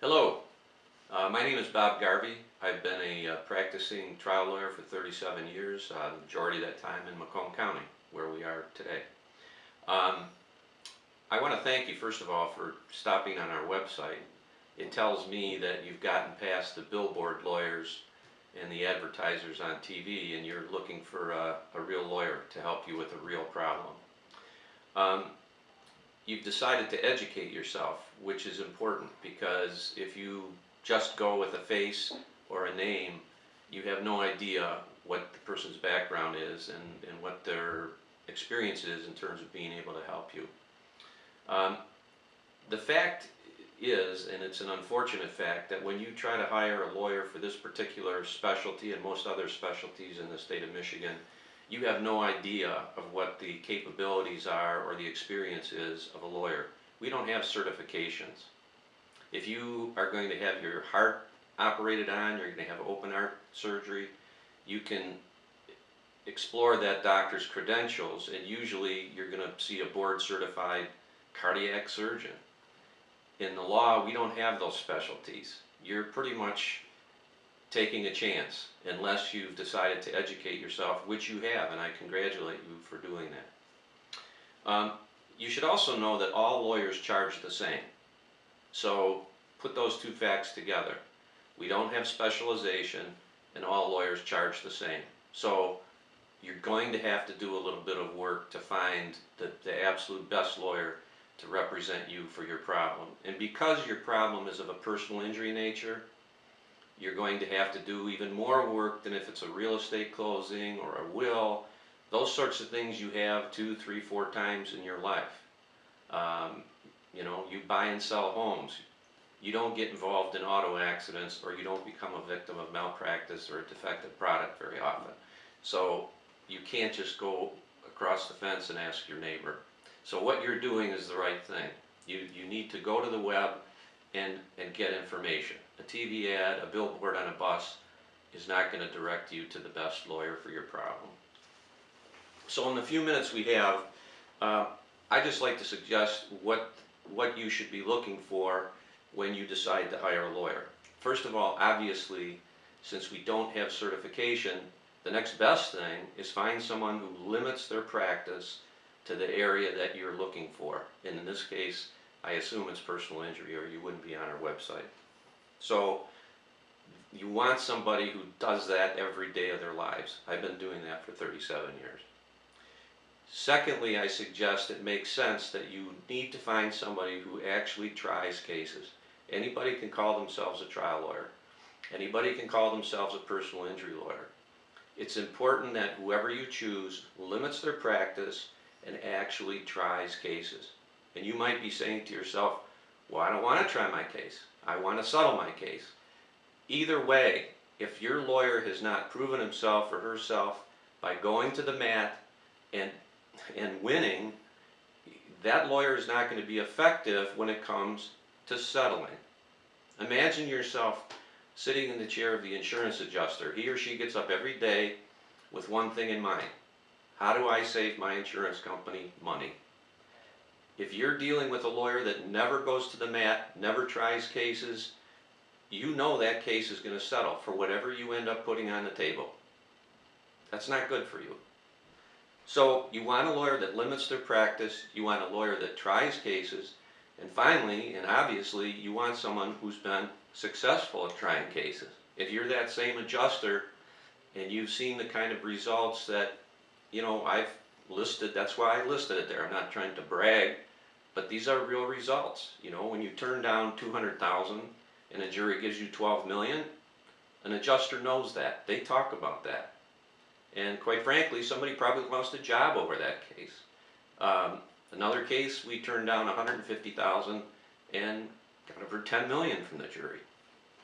Hello, my name is Bob Garvey. I've been a practicing trial lawyer for 37 years, the majority of that time in Macomb County, where we are today. Um, I want to thank you, first of all, for stopping on our website. It tells me that you've gotten past the billboard lawyers and the advertisers on TV, and you're looking for a real lawyer to help you with a real problem. Um, you've decided to educate yourself, which is important because if you just go with a face or a name, you have no idea what the person's background is and what their experience is in terms of being able to help you. Um, the fact is, and it's an unfortunate fact, that when you try to hire a lawyer for this particular specialty and most other specialties in the state of Michigan, you have no idea of what the capabilities are or the experience is of a lawyer. We don't have certifications. If you are going to have your heart operated on, you're going to have open heart surgery, you can explore that doctor's credentials, and usually you're going to see a board certified cardiac surgeon. In the law, we don't have those specialties. You're pretty much taking a chance unless you've decided to educate yourself, which you have, and I congratulate you for doing that. You should also know that all lawyers charge the same. So put those two facts together. We don't have specialization and all lawyers charge the same. So you're going to have to do a little bit of work to find the absolute best lawyer to represent you for your problem. And because your problem is of a personal injury nature, you're going to have to do even more work than if it's a real estate closing or a will. Those sorts of things you have 2, 3, 4 times in your life. You buy and sell homes. You don't get involved in auto accidents, or you don't become a victim of malpractice or a defective product very often. So you can't just go across the fence and ask your neighbor. So what you're doing is the right thing. You need to go to the web and get information. A TV ad, a billboard on a bus is not going to direct you to the best lawyer for your problem. So in the few minutes we have, I just like to suggest what you should be looking for when you decide to hire a lawyer. First of all, obviously, since we don't have certification, the next best thing is find someone who limits their practice to the area that you're looking for. And in this case, I assume it's personal injury, or you wouldn't be on our website. So you want somebody who does that every day of their lives. I've been doing that for 37 years. Secondly, I suggest it makes sense that you need to find somebody who actually tries cases. Anybody can call themselves a trial lawyer. Anybody can call themselves a personal injury lawyer. It's important that whoever you choose limits their practice and actually tries cases. And you might be saying to yourself, well, I don't want to try my case. I want to settle my case. Either way, if your lawyer has not proven himself or herself by going to the mat and winning, that lawyer is not going to be effective when it comes to settling. Imagine yourself sitting in the chair of the insurance adjuster. He or she gets up every day with one thing in mind. How do I save my insurance company money? If you're dealing with a lawyer that never goes to the mat, never tries cases, you know that case is going to settle for whatever you end up putting on the table. That's not good for you. So you want a lawyer that limits their practice, you want a lawyer that tries cases, and finally, and obviously, you want someone who's been successful at trying cases. If you're that same adjuster and you've seen the kind of results that, I've listed, that's why I listed it there. I'm not trying to brag, but these are real results. When you turn down $200,000 and a jury gives you $12 million, an adjuster knows that. They talk about that. And quite frankly, somebody probably lost a job over that case. Another case, we turned down $150,000 and got over $10 million from the jury.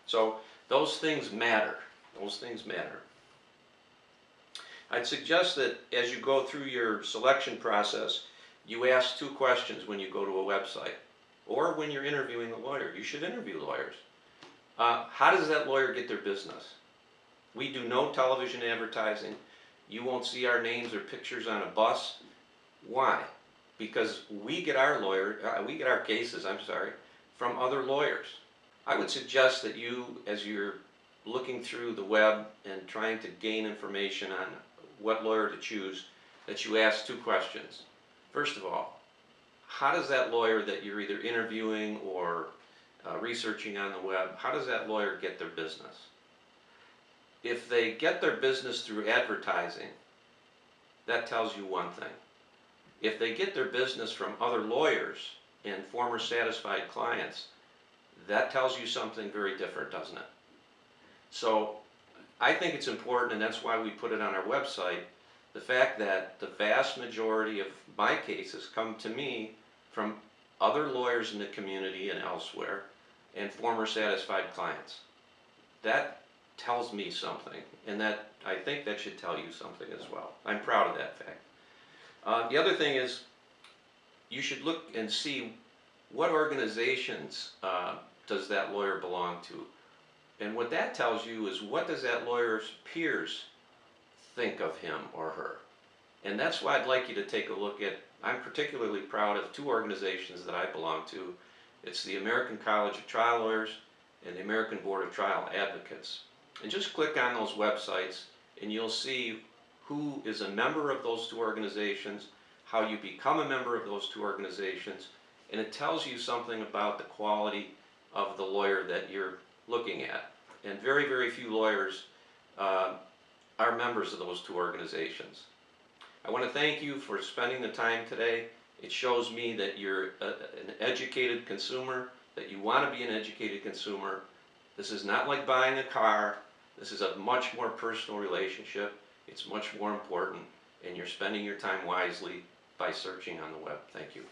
So those things matter. Those things matter. I'd suggest that as you go through your selection process, you ask 2 questions when you go to a website, or when you're interviewing a lawyer. You should interview lawyers. How does that lawyer get their business? We do no television advertising. You won't see our names or pictures on a bus. Why? Because we get our cases, from other lawyers. I would suggest that you, as you're looking through the web and trying to gain information on what lawyer to choose, that you ask two questions. First of all, how does that lawyer that you're either interviewing or researching on the web, how does that lawyer get their business? If they get their business through advertising, that tells you one thing. If they get their business from other lawyers and former satisfied clients, that tells you something very different, doesn't it? So I think it's important, and that's why we put it on our website, the fact that the vast majority of my cases come to me from other lawyers in the community and elsewhere and former satisfied clients. That tells me something, and that I think that should tell you something as well. I'm proud of that fact. The other thing is, you should look and see what organizations does that lawyer belong to. And what that tells you is, what does that lawyer's peers think of him or her? And that's why I'd like you to take a look at. I'm particularly proud of two organizations that I belong to. It's the American College of Trial Lawyers and the American Board of Trial Advocates. And just click on those websites and you'll see who is a member of those two organizations, how you become a member of those two organizations, and it tells you something about the quality of the lawyer that you're looking at. And very, very few lawyers are members of those two organizations. I want to thank you for spending the time today. It shows me that you're an educated consumer, that you want to be an educated consumer. This is not like buying a car. This is a much more personal relationship. It's much more important, and you're spending your time wisely by searching on the web. Thank you.